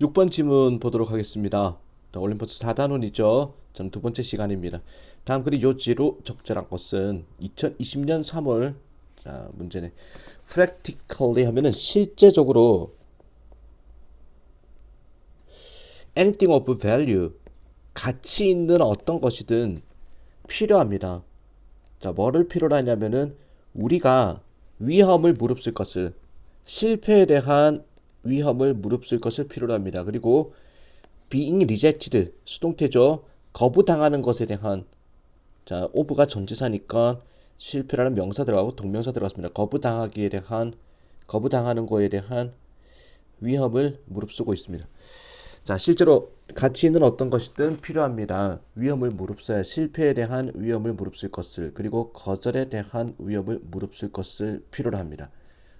6번 지문 보도록 하겠습니다. 자, 올림포스 4단원이죠. 저는 두 번째 시간입니다. 다음 글이 요지로 적절한 것은 2020년 3월. 자, 문제는 practically 하면은 실제적으로 anything of value, 가치 있는 어떤 것이든 필요합니다. 자, 뭐를 필요로 하냐면은 우리가 위험을 무릅쓸 것을, 실패에 대한 위험을 무릅쓸 것을 필요로 합니다. 그리고 being rejected, 수동태죠. 거부당하는 것에 대한, 자, of가 전치사니까 실패라는 명사 들어가고 동명사 들어갔습니다. 거부당하기에 대한, 거부당하는 거에 대한 위험을 무릅쓰고 있습니다. 자, 실제로 가치 있는 어떤 것이든 필요합니다. 위험을 무릅써야 실패에 대한 위험을 무릅쓸 것을, 그리고 거절에 대한 위험을 무릅쓸 것을 필요로 합니다.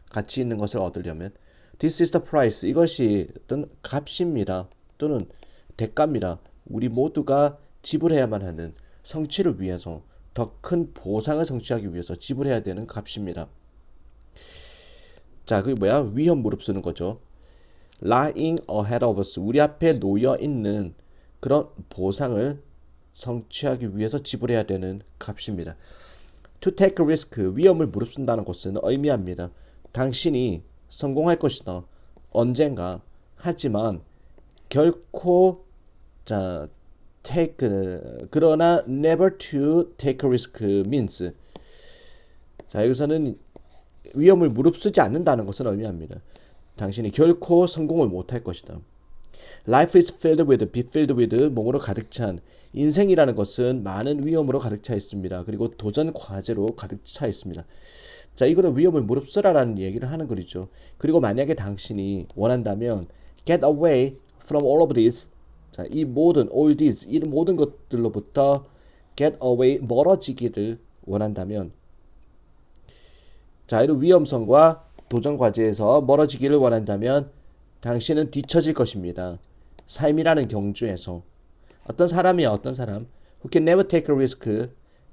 가치 있는 것을 얻으려면 This is the price. 이것이 어떤 값입니다. 또는 대가입니다. 우리 모두가 지불해야만 하는, 성취를 위해서, 더 큰 보상을 성취하기 위해서 지불해야 되는 값입니다. 자, 그게 뭐야? 위험 무릅쓰는 거죠. Lying ahead of us. 우리 앞에 놓여 있는 그런 보상을 성취하기 위해서 지불해야 되는 값입니다. To take a risk. 위험을 무릅쓴다는 것은 의미합니다. 당신이 성공할 것이다. 언젠가. 하지만 결코, 자, 그러나 never to take a risk means, 자, 여기서는 위험을 무릅쓰지 않는다는 것을 의미합니다. 당신이 결코 성공을 못할 것이다. Life is filled with, be filled with, 몸으로 가득 찬. 인생이라는 것은 많은 위험으로 가득 차 있습니다. 그리고 도전 과제로 가득 차 있습니다. 자, 이거는 위험을 무릅쓰라라는 얘기를 하는 거죠. 그리고 만약에 당신이 원한다면 get away from all of this. 자, 이 모든 all these, 이 모든 것들로부터 get away, 멀어지기를 원한다면, 자, 이런 위험성과 도전 과제에서 멀어지기를 원한다면 당신은 뒤처질 것입니다. 삶이라는 경주에서 어떤 사람이야, 어떤 사람 who can never take a risk,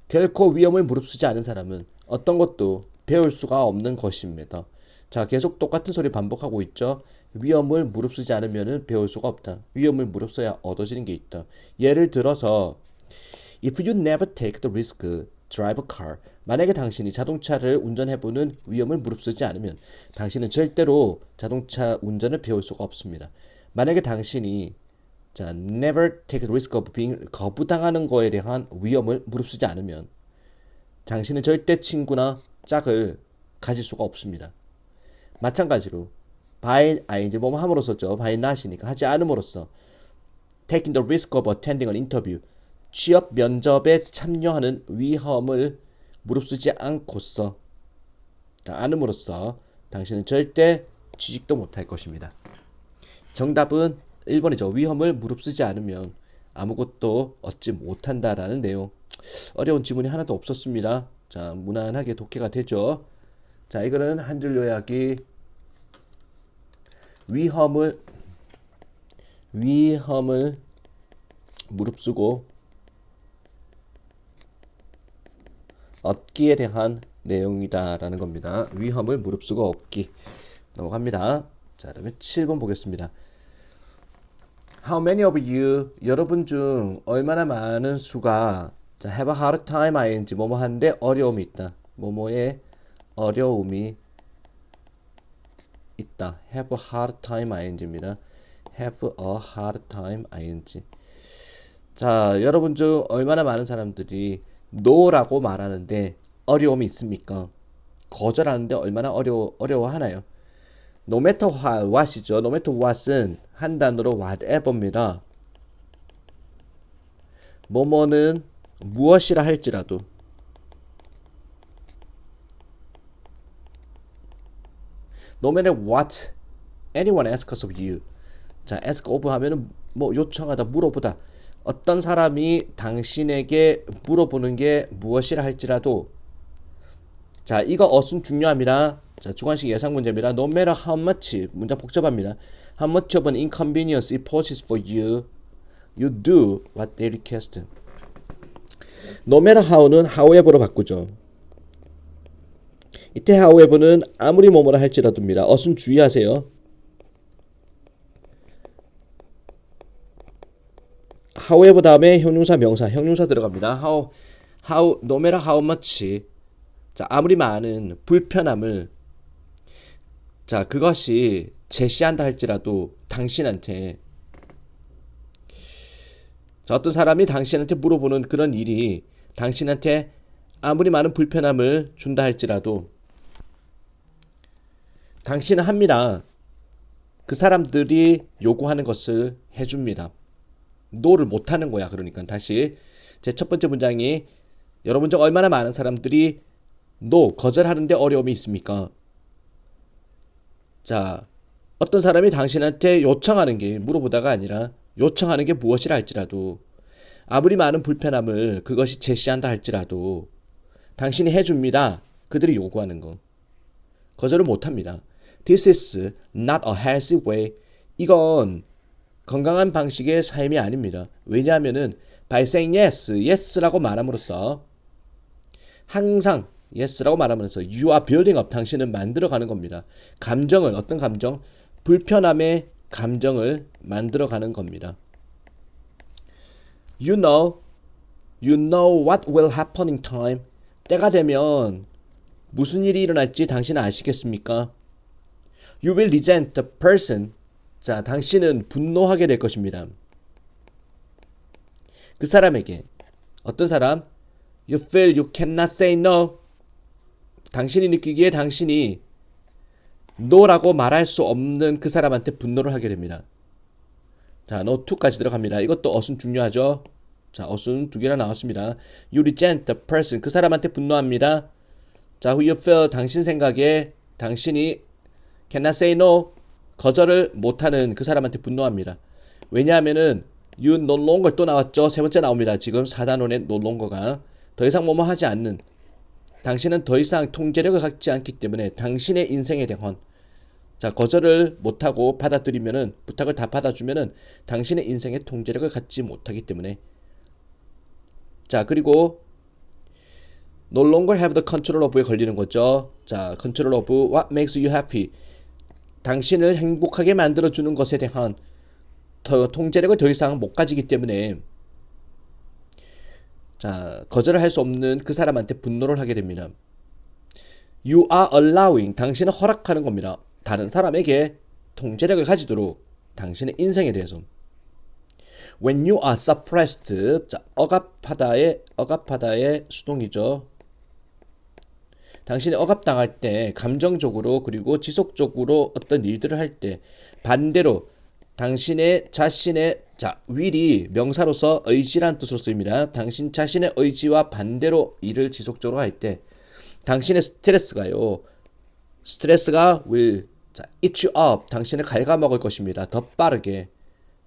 결코 위험을 무릅쓰지 않은 사람은 어떤 것도 배울 수가 없는 것입니다. 자, 계속 똑같은 소리 반복하고 있죠. 위험을 무릅쓰지 않으면 배울 수가 없다. 위험을 무릅써야 얻어지는 게 있다. 예를 들어서 If you never take the risk, drive a car. 만약에 당신이 자동차를 운전해보는 위험을 무릅쓰지 않으면 당신은 절대로 자동차 운전을 배울 수가 없습니다. 만약에 당신이, 자, never take the risk of being, 거부당하는 거에 대한 위험을 무릅쓰지 않으면 당신은 절대 친구나 짝을 가질 수가 없습니다. 마찬가지로 by ing 뭐뭐 함으로써죠. by not이니까 하지 않음으로써 taking the risk of attending an interview, 취업 면접에 참여하는 위험을 무릅쓰지 않고서, 않음으로써 당신은 절대 취직도 못할 것입니다. 정답은 1번이죠. 위험을 무릅쓰지 않으면 아무것도 얻지 못한다라는 내용. 어려운 지문이 하나도 없었습니다. 자, 무난하게 독해가 되죠. 자, 이거는 한 줄 요약이 위험을 무릅쓰고 얻기에 대한 내용이다라는 겁니다. 위험을 무릅쓰고 얻기. 넘어갑니다. 자, 그러면 7번 보겠습니다. How many of you, 여러분 중 얼마나 많은 수가, 자, have a hard time ing 뭐뭐 하는데 어려움이 있다. 뭐뭐에 어려움이 있다. have a hard time ing입니다. have a hard time ing. 자, 여러분 중 얼마나 많은 사람들이 no라고 말하는데 어려움이 있습니까? 거절하는데 얼마나 어려워하나요? No matter what이죠. No matter what은 한 단어로 whatever입니다. 뭐뭐는 무엇이라 할지라도, no matter what anyone asks of you. 자, ask of 하면은 뭐 요청하다, 물어보다. 어떤 사람이 당신에게 물어보는 게 무엇이라 할지라도, 자, 이거 어순 중요합니다. 자, 주관식 예상 문제입니다. No matter how much, 문장 복잡합니다. How much of an inconvenience it poses for you, you do what they request. No matter how는 however로 바꾸죠. 이때 however는 아무리 뭐뭐라 할지라도입니다. 어순 주의하세요. however 다음에 형용사 명사 형용사 들어갑니다. no matter how much 자 아무리 많은 불편함을 자 그것이 제시한다 할지라도 당신한테 자 어떤 사람이 당신한테 물어보는 그런 일이 당신한테 아무리 많은 불편함을 준다 할지라도 당신은 합니다. 그 사람들이 요구하는 것을 해줍니다. 노를 못하는 거야. 그러니까 다시 제 첫 번째 문장이 여러분 중 얼마나 많은 사람들이 노 거절하는데 어려움이 있습니까? 자 어떤 사람이 당신한테 요청하는 게 물어보다가 아니라 요청하는 게 무엇이라 할지라도 아무리 많은 불편함을 그것이 제시한다 할지라도 당신이 해줍니다. 그들이 요구하는 거 거절을 못합니다. This is not a healthy way. 이건 건강한 방식의 삶이 아닙니다. 왜냐하면은 by saying yes, yes라고 말함으로써 항상 yes라고 말함으로써 you are building up, 당신은 만들어가는 겁니다. 감정을 어떤 감정? 불편함의 감정을 만들어가는 겁니다. You know what will happen in time. 때가 되면 무슨 일이 일어날지 당신은 아시겠습니까? You will resent the person. 자, 당신은 분노하게 될 것입니다. 그 사람에게 어떤 사람? You feel you cannot say no. 당신이 느끼기에 당신이 no라고 말할 수 없는 그 사람한테 분노를 하게 됩니다. 자, no to까지 들어갑니다. 이것도 어순 중요하죠. 자, 어순 두 개나 나왔습니다. You resent the person. 그 사람한테 분노합니다. 자, who you feel. 당신 생각에 당신이 cannot say no. 거절을 못하는 그 사람한테 분노합니다. 왜냐하면은 you no longer 또 나왔죠. 세 번째 나옵니다. 지금 4단원의 no longer가 더 이상 뭐뭐 하지 않는 당신은 더 이상 통제력을 갖지 않기 때문에 당신의 인생에 대한 자 거절을 못하고 받아들이면은 부탁을 다 받아주면은 당신의 인생에 통제력을 갖지 못하기 때문에 자 그리고 no longer have the control of에 걸리는 거죠. 자 control of what makes you happy 당신을 행복하게 만들어주는 것에 대한 통제력을 더 이상 못 가지기 때문에 자 거절을 할 수 없는 그 사람한테 분노를 하게 됩니다. You are allowing 당신은 허락하는 겁니다. 다른 사람에게 통제력을 가지도록 당신의 인생에 대해서 When you are suppressed 자 억압하다의 수동이죠. 당신이 억압당할 때 감정적으로 그리고 지속적으로 어떤 일들을 할 때 반대로 당신의 자신의 자 will이 명사로서 의지란 뜻으로 쓰입니다. 당신 자신의 의지와 반대로 일을 지속적으로 할 때 당신의 스트레스가 will 자 eat you up 당신을 갉아먹을 것입니다. 더 빠르게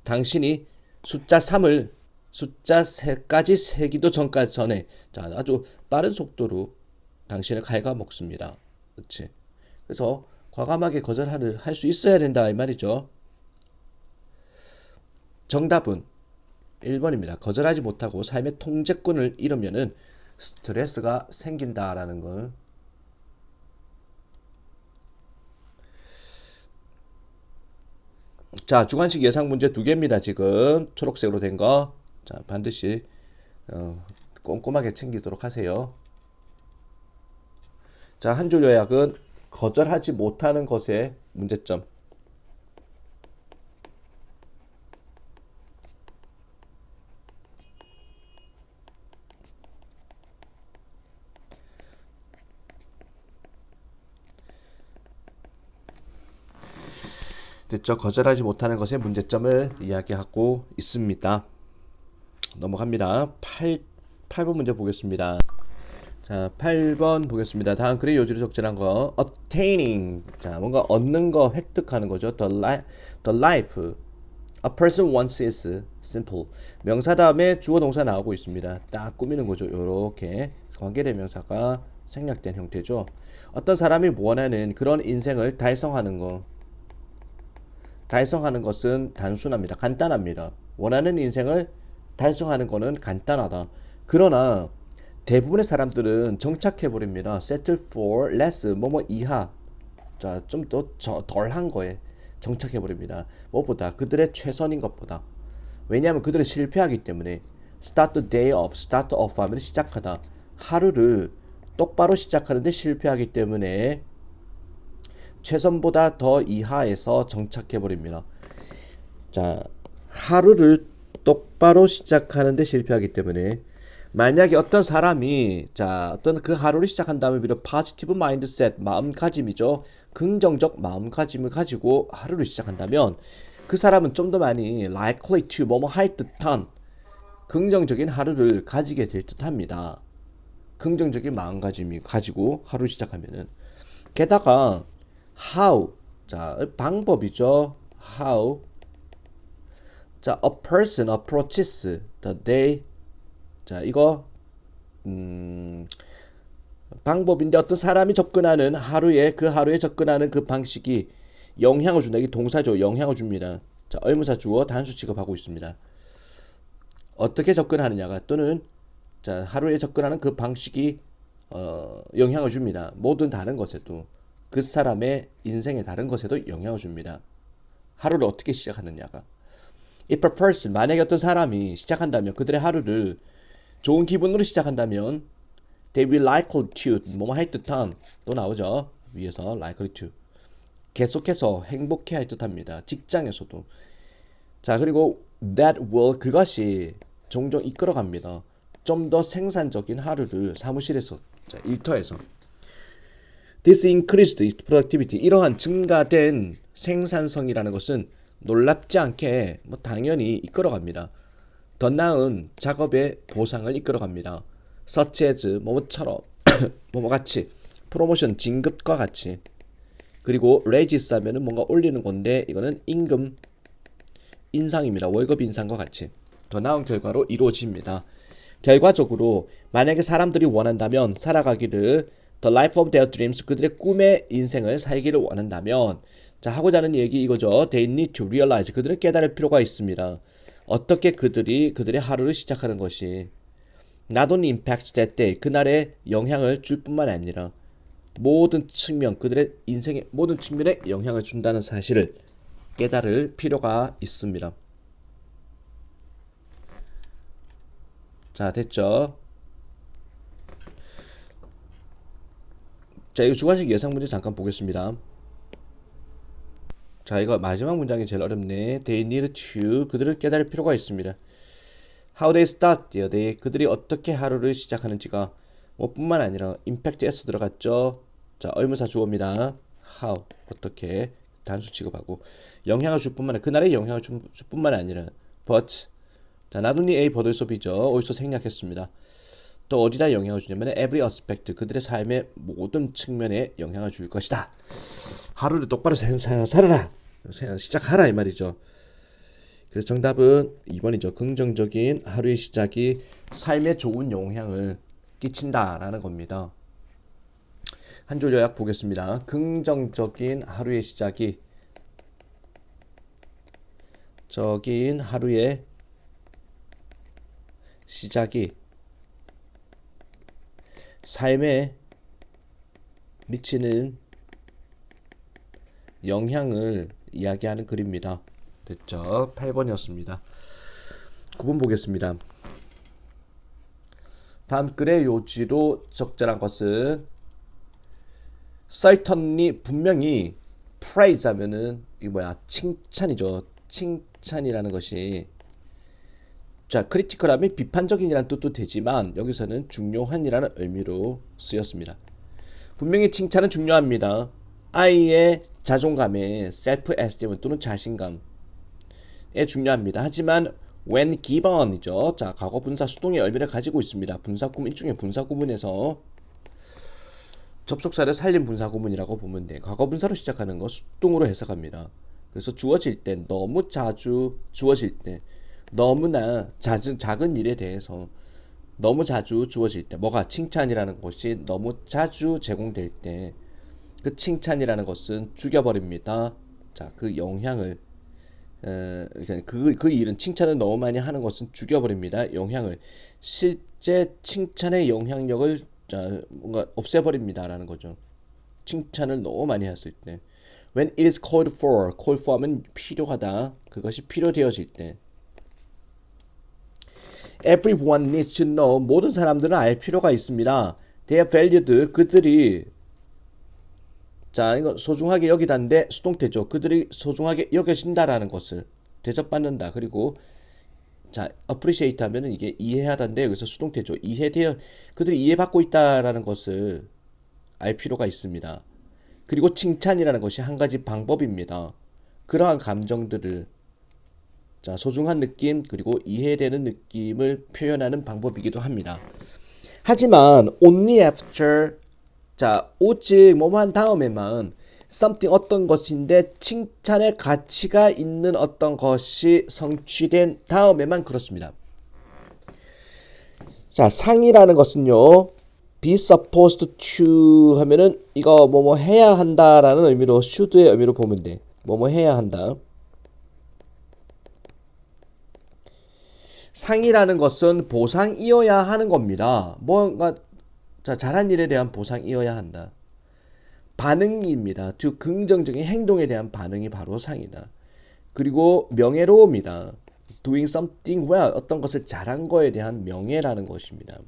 당신이 숫자 3까지 세기도 전에 자 아주 빠른 속도로 당신을 갉아먹습니다. 그렇지? 그래서 과감하게 거절할 수 있어야 된다 이 말이죠. 정답은 1번입니다. 거절하지 못하고 삶의 통제권을 잃으면은 스트레스가 생긴다라는 걸. 자, 주관식 예상 문제 2개입니다. 지금 초록색으로 된 거. 자, 반드시 꼼꼼하게 챙기도록 하세요. 자, 한 줄 요약은 거절하지 못하는 것의 문제점. 됐죠? 거절하지 못하는 것의 문제점을 이야기하고 있습니다. 넘어갑니다. 8번 문제 보겠습니다. 자, 8번 보겠습니다. 다음 글의 요지를 적절한 거. attaining. 자, 뭔가 얻는 거, 획득하는 거죠. the life a person wants is simple. 명사 다음에 주어 동사 나오고 있습니다. 딱 꾸미는 거죠. 요렇게 관계대명사가 생략된 형태죠. 어떤 사람이 원하는 그런 인생을 달성하는 거. 달성하는 것은 단순합니다. 간단합니다. 원하는 인생을 달성하는 거는 간단하다. 그러나 대부분의 사람들은 정착해버립니다. settle for less, 뭐뭐 이하. 자, 좀 더 덜한 거에 정착해버립니다. 무엇보다 그들의 최선인 것보다 왜냐하면 그들은 실패하기 때문에. start the day off, start off 하면 시작하다. 하루를 똑바로 시작하는데 실패하기 때문에 최선보다 더 이하에서 정착해버립니다. 자, 하루를 똑바로 시작하는데 실패하기 때문에 만약에 어떤 사람이 어떤 그 하루를 시작한 다음에 비록 positive mindset 마음가짐이죠. 긍정적 마음가짐을 가지고 하루를 시작한다면 그 사람은 좀 더 많이 likely to 뭐뭐 할 듯한 긍정적인 하루를 가지게 될 듯합니다. 긍정적인 마음가짐이 가지고 하루 시작하면은 게다가 how 방법이죠. how a person approaches the day 이거 방법인데 어떤 사람이 접근하는 그 하루에 접근하는 그 방식이 영향을 준다. 이게 동사죠. 영향을 줍니다. 의문사 주어 단수 취급하고 있습니다. 어떻게 접근하느냐가 또는 하루에 접근하는 그 방식이 영향을 줍니다. 모든 다른 것에도 그 사람의 인생의 다른 것에도 영향을 줍니다. 하루를 어떻게 시작하느냐가. If a person 만약에 어떤 사람이 시작한다면 그들의 하루를 좋은 기분으로 시작한다면 they will likely to 뭐뭐 할 듯한 또 나오죠. 위에서 likely to 계속해서 행복해 할 듯합니다. 직장에서도. 그리고 that will 그것이 종종 이끌어갑니다. 좀 더 생산적인 하루를 사무실에서 일터에서 This increased productivity 이러한 증가된 생산성이라는 것은 놀랍지 않게 당연히 이끌어갑니다. 더 나은 작업의 보상을 이끌어갑니다. such as 뭐뭐처럼 뭐뭐같이 프로모션 진급과 같이 그리고 raises 하면은 뭔가 올리는 건데 이거는 임금 인상입니다. 월급 인상과 같이 더 나은 결과로 이루어집니다. 결과적으로 만약에 사람들이 원한다면 살아가기를 the life of their dreams 그들의 꿈의 인생을 살기를 원한다면 하고자 하는 얘기 이거죠. They need to realize 그들은 깨달을 필요가 있습니다. 어떻게 그들의 하루를 시작하는 것이 not only impacts that day 그날의 영향을 줄 뿐만 아니라 모든 측면 그들의 인생의 모든 측면에 영향을 준다는 사실을 깨달을 필요가 있습니다. 됐죠? 이거 주관식 예상 문제 잠깐 보겠습니다. 이거 마지막 문장이 제일 어렵네. They need to 그들을 깨달을 필요가 있습니다. How they start their day 그들이 어떻게 하루를 시작하는지가 뿐만 아니라 impact에서 들어갔죠. 의문사 주어입니다. How 어떻게 단수 취급하고 영향을 줄 뿐만 아니라 그날의 영향을 줄 뿐만 아니라 but not only A but also B죠. 어디서 생략했습니다. 또 어디다 영향을 주냐면 every aspect 그들의 삶의 모든 측면에 영향을 줄 것이다. 하루를 똑바로 살아라. 시작하라 이 말이죠. 그래서 정답은 2번이죠. 긍정적인 하루의 시작이 삶에 좋은 영향을 끼친다라는 겁니다. 한 줄 요약 보겠습니다. 긍정적인 하루의 시작이 삶에 미치는 영향을 이야기하는 글입니다. 됐죠? 8번이었습니다. 9번 보겠습니다. 다음 글의 요지로 적절한 것은 certainly 분명히 praise 하면은 칭찬이죠. 칭찬이라는 것이 크리티컬하면 비판적인이라는 뜻도 되지만 여기서는 중요한이라는 의미로 쓰였습니다. 분명히 칭찬은 중요합니다. 아이의 자존감에 self esteem 또는 자신감에 중요합니다. 하지만 when given이죠. 과거 분사 수동의 의미를 가지고 있습니다. 분사구문 일종의 분사구문에서 접속사를 살린 분사구문이라고 보면 돼. 과거 분사로 시작하는 거 수동으로 해석합니다. 그래서 주어질 때 너무 자주 주어질 때 너무나 작은 일에 대해서 너무 자주 주어질 때 뭐가 칭찬이라는 것이 너무 자주 제공될 때 그 칭찬이라는 것은 죽여버립니다. 그 영향을 그 일은 칭찬을 너무 많이 하는 것은 죽여버립니다. 영향을 실제 칭찬의 영향력을 뭔가 없애버립니다라는 거죠. 칭찬을 너무 많이 했을 때 when it is called for 하면 필요하다. 그것이 필요되어질 때 Everyone needs to know. 모든 사람들은 알 필요가 있습니다. They are valued. 그들이 자 이거 소중하게 여기다인데 수동태죠. 그들이 소중하게 여겨진다라는 것을 대접받는다. 그리고 자 appreciate 하면은 이게 이해하다인데 여기서 수동태죠. 이해되어 그들이 이해받고 있다라는 것을 알 필요가 있습니다. 그리고 칭찬이라는 것이 한 가지 방법입니다. 그러한 감정들을 자 소중한 느낌 그리고 이해되는 느낌을 표현하는 방법이기도 합니다. 하지만 only after 자 오직 뭐뭐한 다음에만 something 어떤 것인데 칭찬의 가치가 있는 어떤 것이 성취된 다음에만 그렇습니다. 자 상이라는 것은요 be supposed to 하면은 이거 뭐뭐 해야 한다라는 의미로 should의 의미로 보면 돼. 뭐뭐 해야 한다. 상이라는 것은 보상이어야 하는 겁니다. 뭔가 자 잘한 일에 대한 보상이어야 한다. 반응입니다. 즉 긍정적인 행동에 대한 반응이 바로 상이다. 그리고 명예로움이다. doing something well 어떤 것을 잘한 거에 대한 명예라는 것입니다.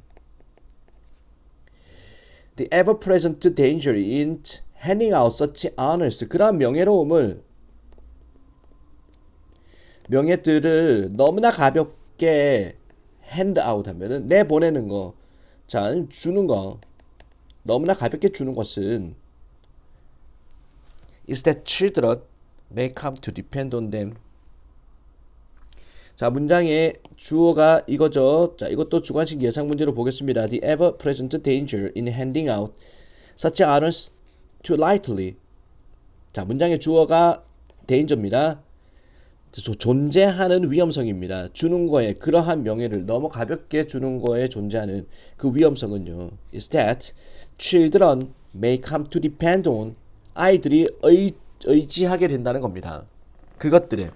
The ever-present danger in handing out such honors 그러한 명예들을 너무나 가볍게 hand out 하면은 내보내는 거, 자 주는 거 너무나 가볍게 주는 것은 is that children may come to depend on them. 자 문장의 주어가 이거죠. 자 이것도 주관식 예상 문제로 보겠습니다. The ever-present danger in handing out such honors too lightly. 자 문장의 주어가 danger입니다. 존재하는 위험성입니다. 주는 거에 그러한 명예를 너무 가볍게 주는 거에 존재하는 그 위험성은요. is that children may come to depend on 아이들이 의지하게 된다는 겁니다. 그것들에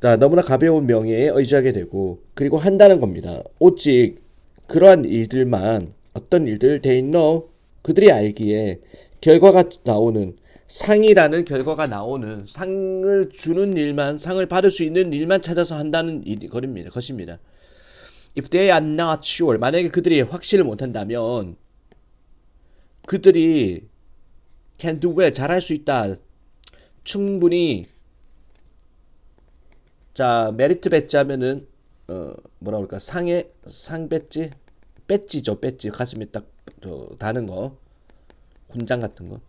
자 너무나 가벼운 명예에 의지하게 되고 그리고 한다는 겁니다. 오직 그러한 일들만 어떤 일들 they know 그들이 알기에 결과가 나오는 상이라는 결과가 나오는 상을 주는 일만 상을 받을 수 있는 일만 찾아서 한다는 것입니다. If they are not sure 만약에 그들이 확신을 못한다면 그들이 can do well 잘할 수 있다 충분히 자 메리트 배지 하면은 뭐라 그럴까 상 배지죠 배지 가슴에 딱 다는 거 훈장 같은 거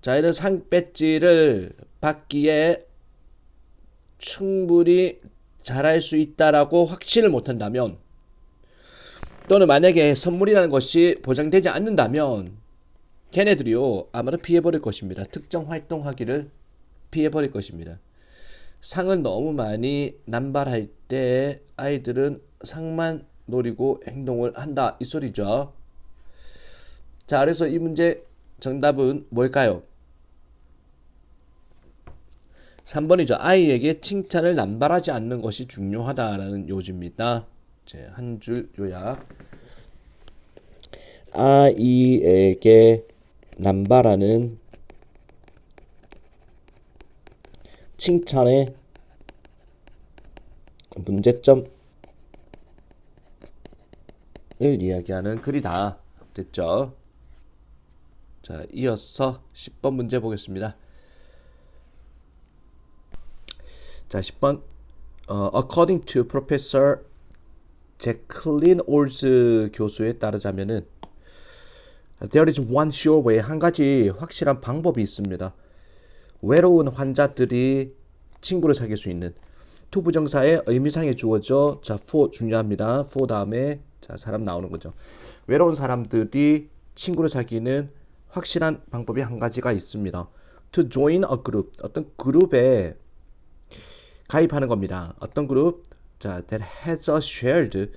자 이런 상 배지를 받기에 충분히 잘할 수 있다라고 확신을 못한다면 또는 만약에 선물이라는 것이 보장되지 않는다면 걔네들이요 아마도 피해버릴 것입니다. 특정 활동하기를 피해버릴 것입니다. 상을 너무 많이 남발할 때 아이들은 상만 노리고 행동을 한다 이 소리죠. 자 그래서 이 문제 정답은 뭘까요? 3번이죠. 아이에게 칭찬을 남발하지 않는 것이 중요하다라는 요지입니다. 한 줄 요약. 아이에게 남발하는 칭찬의 문제점을 이야기하는 글이다. 됐죠? 자, 이어서 10번 문제 보겠습니다. 자, 10번. According to Professor Jacqueline Olds 교수에 따르자면은 There is one sure way. 한 가지 확실한 방법이 있습니다. 외로운 환자들이 친구를 사귈 수 있는 to 부정사의 의미상의 주어죠. 자, for 중요합니다. for 다음에 자, 사람 나오는 거죠. 외로운 사람들이 친구를 사귀는 확실한 방법이 한 가지가 있습니다. To join a group. 어떤 그룹에 가입하는 겁니다. 어떤 그룹? 자, that has a shared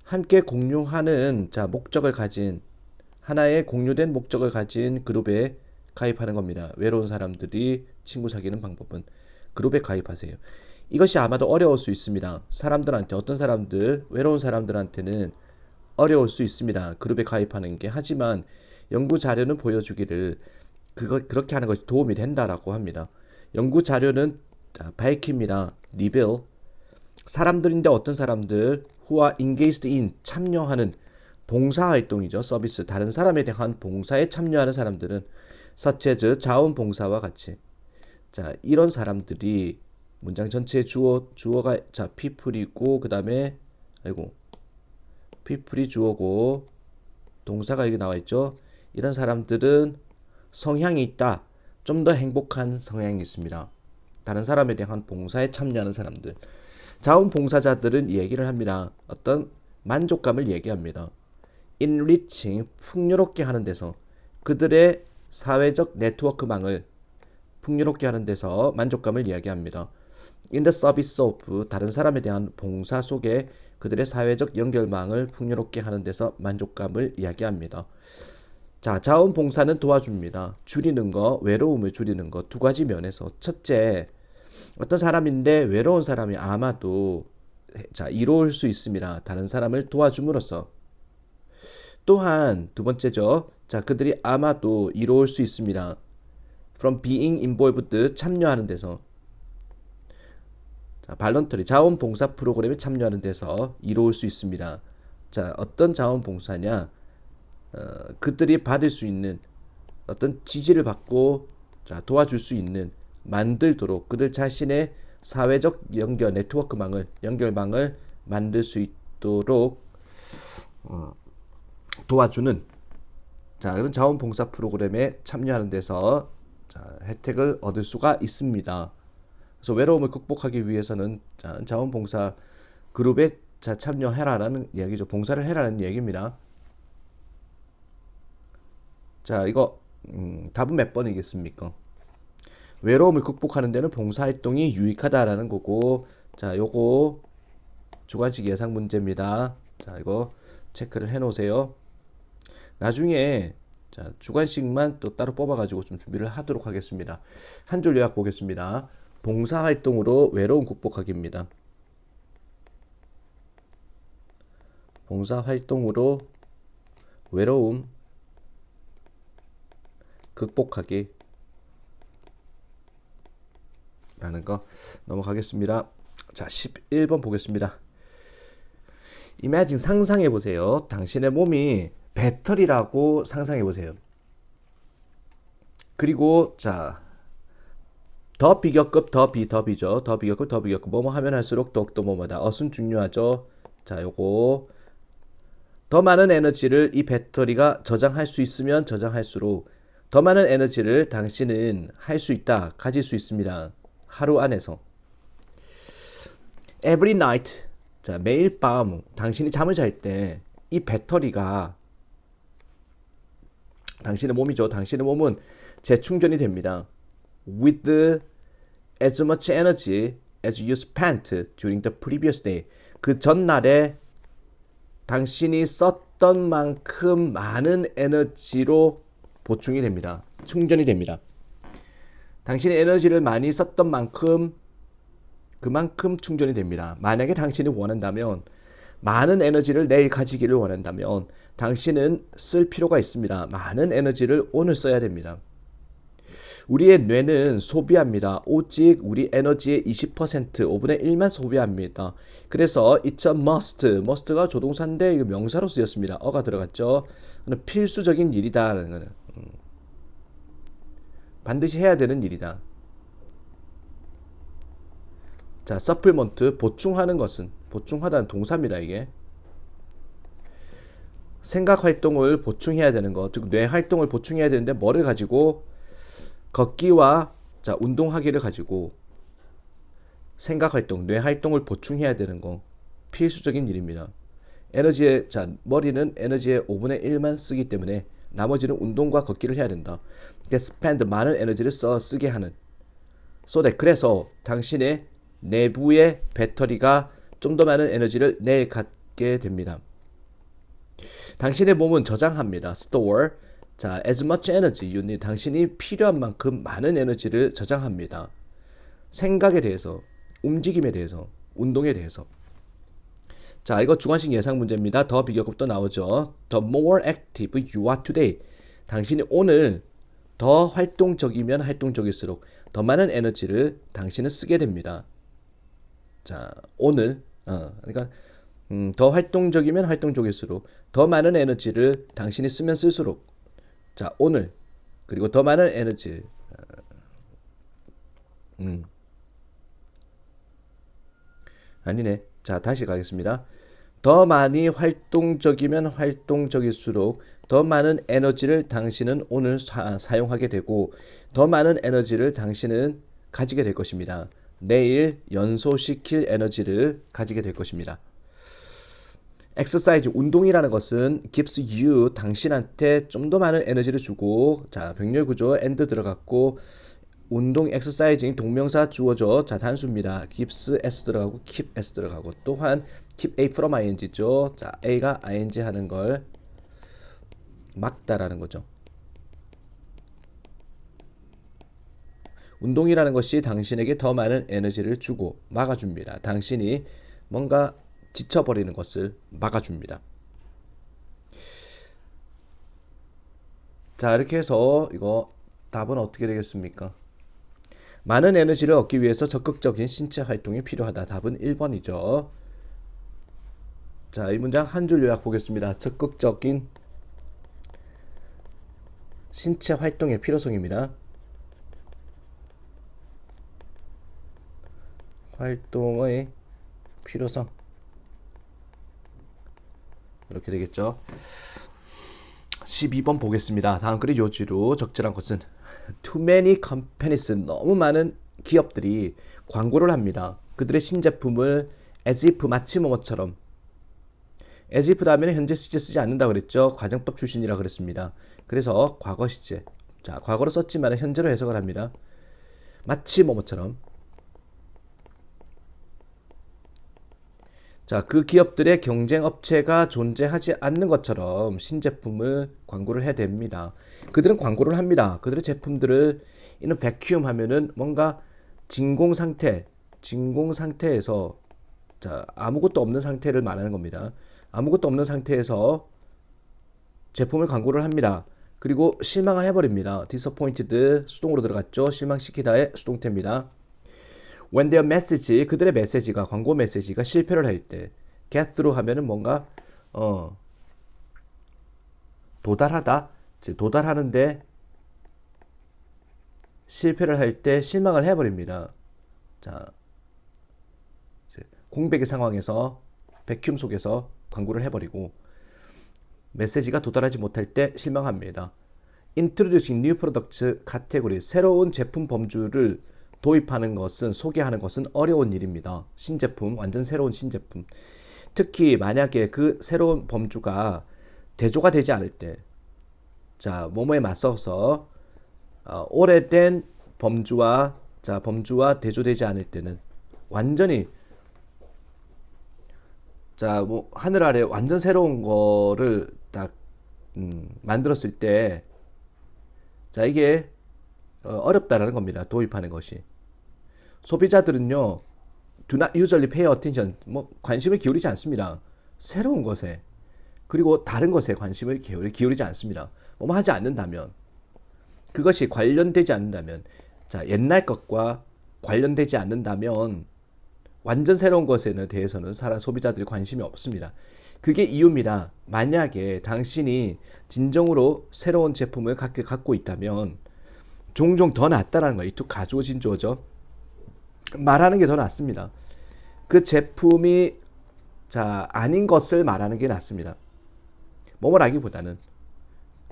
함께 공유하는 자, 목적을 가진 하나의 공유된 목적을 가진 그룹에 가입하는 겁니다. 외로운 사람들이 친구 사귀는 방법은 그룹에 가입하세요. 이것이 아마도 어려울 수 있습니다. 사람들한테 어떤 사람들 외로운 사람들한테는 어려울 수 있습니다. 그룹에 가입하는 게. 하지만 연구 자료는 보여주기를 그렇게 하는 것이 도움이 된다라고 합니다. 연구 자료는 밝힙니다. reveal 사람들인데 어떤 사람들 who are engaged in 참여하는 봉사활동이죠. 서비스 다른 사람에 대한 봉사에 참여하는 사람들은 such as 자원봉사와 같이 자 이런 사람들이 문장 전체의 주어가 자 people이고 그 다음에 아이고 people이 주어고 동사가 여기 나와 있죠. 이런 사람들은 성향이 있다. 좀 더 행복한 성향이 있습니다. 다른 사람에 대한 봉사에 참여하는 사람들. 자원봉사자들은 이 얘기를 합니다. 어떤 만족감을 얘기합니다. enriching, 풍요롭게 하는 데서 그들의 사회적 네트워크망을 풍요롭게 하는 데서 만족감을 이야기합니다. in the service of, 다른 사람에 대한 봉사 속에 그들의 사회적 연결망을 풍요롭게 하는 데서 만족감을 이야기합니다. 자, 자원봉사는 도와줍니다. 줄이는 거, 외로움을 줄이는 거 두 가지 면에서 첫째, 어떤 사람인데 외로운 사람이 아마도 자, 이로울 수 있습니다. 다른 사람을 도와줌으로써. 또한 두 번째죠. 자, 그들이 아마도 이로울 수 있습니다. from being involved, 참여하는 데서. 자, 발런터리, 자원봉사 프로그램에 참여하는 데서 이로울 수 있습니다. 자, 어떤 자원봉사냐? 그들이 받을 수 있는 어떤 지지를 받고 자, 도와줄 수 있는 만들도록 그들 자신의 사회적 연결망을 만들 수 있도록 도와주는 자, 그런 자원봉사 프로그램에 참여하는 데서 자, 혜택을 얻을 수가 있습니다. 그래서 외로움을 극복하기 위해서는 자, 자원봉사 그룹에 자, 참여해라라는 얘기죠. 봉사를 해라는 얘기입니다. 자, 이거 답은 몇 번이겠습니까? 외로움을 극복하는 데는 봉사활동이 유익하다라는 거고, 자, 요거 주관식 예상 문제입니다. 자, 이거 체크를 해 놓으세요. 나중에 자, 주관식만 또 따로 뽑아가지고 좀 준비를 하도록 하겠습니다. 한 줄 요약 보겠습니다. 봉사활동으로 외로움 극복하기입니다. 봉사활동으로 외로움 극복하기 라는 거 넘어가겠습니다. 자, 11번 보겠습니다. Imagine, 상상해 보세요. 당신의 몸이 배터리라고 상상해 보세요. 그리고 자, 더 비교급 더 비죠. 더 비교급 뭐뭐 하면 할수록 더욱더 뭐뭐다. 어순 중요하죠. 자, 요거 더 많은 에너지를 이 배터리가 저장할 수 있으면 저장할수록 더 많은 에너지를 당신은 할 수 있다. 가질 수 있습니다. 하루 안에서. Every night, 자, 매일 밤 당신이 잠을 잘 때 이 배터리가 당신의 몸이죠. 당신의 몸은 재충전이 됩니다. With as much energy as you spent during the previous day. 그 전날에 당신이 썼던 만큼 많은 에너지로 보충이 됩니다. 충전이 됩니다. 당신의 에너지를 많이 썼던 만큼 그만큼 충전이 됩니다. 만약에 당신이 원한다면 많은 에너지를 내일 가지기를 원한다면 당신은 쓸 필요가 있습니다. 많은 에너지를 오늘 써야 됩니다. 우리의 뇌는 소비합니다. 오직 우리 에너지의 20% 5분의 1만 소비합니다. 그래서 it's a must가 조동사인데 이거 명사로 쓰였습니다. 어가 들어갔죠. 필수적인 일이다라는 거는 반드시 해야 되는 일이다. 자, supplement, 보충하는 것은 보충하다는 동사입니다. 이게 생각 활동을 보충해야 되는 것, 즉 뇌 활동을 보충해야 되는데 뭐를 가지고 걷기와 자, 운동하기를 가지고 생각 활동, 뇌 활동을 보충해야 되는 거 필수적인 일입니다. 에너지의 자, 머리는 에너지의 5분의 1만 쓰기 때문에 나머지는 운동과 걷기를 해야 된다. spend, 많은 에너지를 쓰게 하는. so that, 그래서 당신의 내부의 배터리가 좀 더 많은 에너지를 내일 갖게 됩니다. 당신의 몸은 저장합니다. store, 자, as much energy you need, 당신이 필요한 만큼 많은 에너지를 저장합니다. 생각에 대해서, 움직임에 대해서, 운동에 대해서. 자, 이거 주관식 예상 문제입니다. 더 비교급도 나오죠. The more active you are today, 당신이 오늘 더 활동적이면 활동적일수록 더 많은 에너지를 당신은 쓰게 됩니다. 자, 오늘 그러니까 더 활동적이면 활동적일수록 더 많은 에너지를 당신이 쓰면 쓸수록 자, 오늘 그리고 더 많은 에너지 아니네. 자, 다시 가겠습니다. 더 많이 활동적이면 활동적일수록 더 많은 에너지를 당신은 오늘 사용하게 되고 더 많은 에너지를 당신은 가지게 될 것입니다. 내일 연소시킬 에너지를 가지게 될 것입니다. 엑서사이즈 운동이라는 것은 gives you 당신한테 좀 더 많은 에너지를 주고 자 병렬 구조 and 들어갔고 운동 엑서사이즈인 동명사 주어져 자 단수입니다. gives s 들어가고 keep s 들어가고 또한 keep a from ing죠. 자 a가 ing 하는 걸 막다라는 거죠. 운동이라는 것이 당신에게 더 많은 에너지를 주고 막아줍니다. 당신이 뭔가 지쳐버리는 것을 막아줍니다. 자 이렇게 해서 이거 답은 어떻게 되겠습니까? 많은 에너지를 얻기 위해서 적극적인 신체 활동이 필요하다. 답은 1번이죠. 자, 이 문장 한 줄 요약 보겠습니다. 적극적인 신체 활동의 필요성입니다. 활동의 필요성. 이렇게 되겠죠. 12번 보겠습니다. 다음 글이 요지로 적절한 것은 Too many companies 너무 많은 기업들이 광고를 합니다. 그들의 신제품을 as if 마치 뭐뭐처럼 as if 다음에는 현재 시제 쓰지 않는다 그랬죠. 과정법 출신이라 그랬습니다. 그래서 과거 시제 자 과거로 썼지만 현재로 해석을 합니다. 마치 뭐뭐처럼 자, 그 기업들의 경쟁 업체가 존재하지 않는 것처럼 신제품을 광고를 해야 됩니다. 그들은 광고를 합니다. 그들의 제품들을 in a vacuum 하면은 뭔가 진공 상태에서 자, 아무것도 없는 상태를 말하는 겁니다. 아무것도 없는 상태에서 제품을 광고를 합니다. 그리고 실망을 해버립니다. disappointed 수동으로 들어갔죠. 실망시키다의 수동태입니다. When their message 그들의 메시지가 광고 메시지가 실패를 할 때 get through 하면은 뭔가 도달하다 도달하는데 실패를 할 때 실망을 해버립니다. 자 공백의 상황에서 백큐um 속에서 광고를 해버리고 메시지가 도달하지 못할 때 실망합니다. Introducing new products category 새로운 제품 범주를 도입하는 것은 소개하는 것은 어려운 일입니다. 신제품 완전 새로운 신제품 특히 만약에 그 새로운 범주가 대조가 되지 않을 때 자 뭐뭐에 맞서서 오래된 범주와 대조되지 않을 때는 완전히 자 뭐 하늘 아래 완전 새로운 거를 딱 만들었을 때 자 이게 어렵다라는 겁니다. 도입하는 것이. 소비자들은요, do not usually pay attention, 뭐 관심을 기울이지 않습니다. 새로운 것에 그리고 다른 것에 관심을 기울이지 않습니다. 뭐뭐 하지 않는다면 그것이 관련되지 않는다면 자 옛날 것과 관련되지 않는다면 완전 새로운 것에 대해서는 소비자들이 관심이 없습니다. 그게 이유입니다. 만약에 당신이 진정으로 새로운 제품을 갖고 있다면 종종 더 낫다라는 거예요. 이투 가주어 진주어죠. 말하는 게 더 낫습니다. 그 제품이 자 아닌 것을 말하는 게 낫습니다. 뭐뭐라기보다는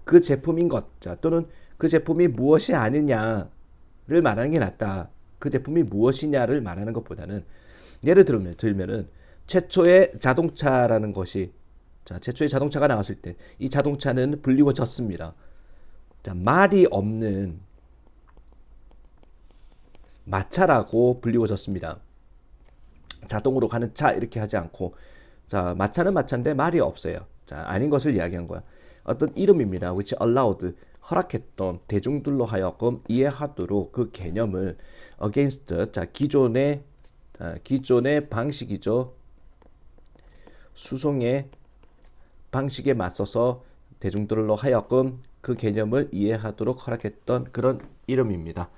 그 제품인 것 자, 또는 그 제품이 무엇이 아니냐를 말하는 게 낫다. 그 제품이 무엇이냐를 말하는 것보다는 예를 들면은 최초의 자동차라는 것이 자 최초의 자동차가 나왔을 때 이 자동차는 불리워졌습니다. 자 말이 없는 마차라고 불리워졌습니다. 자동으로 가는 차 이렇게 하지 않고 자 마차는 마차인데 말이 없어요. 자 아닌 것을 이야기한 거야. 어떤 이름입니다. which allowed 허락했던 대중들로 하여금 이해하도록 그 개념을 against 자 기존의 방식이죠. 수송의 방식에 맞서서 대중들로 하여금 그 개념을 이해하도록 허락했던 그런 이름입니다.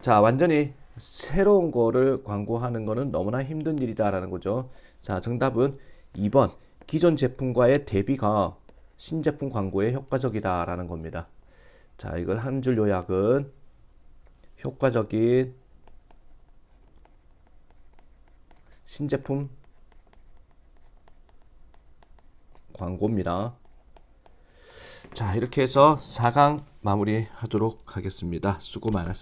자 완전히 새로운 거를 광고하는 거는 너무나 힘든 일이다라는 거죠. 자, 정답은 2번. 기존 제품과의 대비가 신제품 광고에 효과적이다라는 겁니다. 자, 이걸 한 줄 요약은 효과적인 신제품 광고입니다. 자, 이렇게 해서 4강 마무리하도록 하겠습니다. 수고 많았습니다.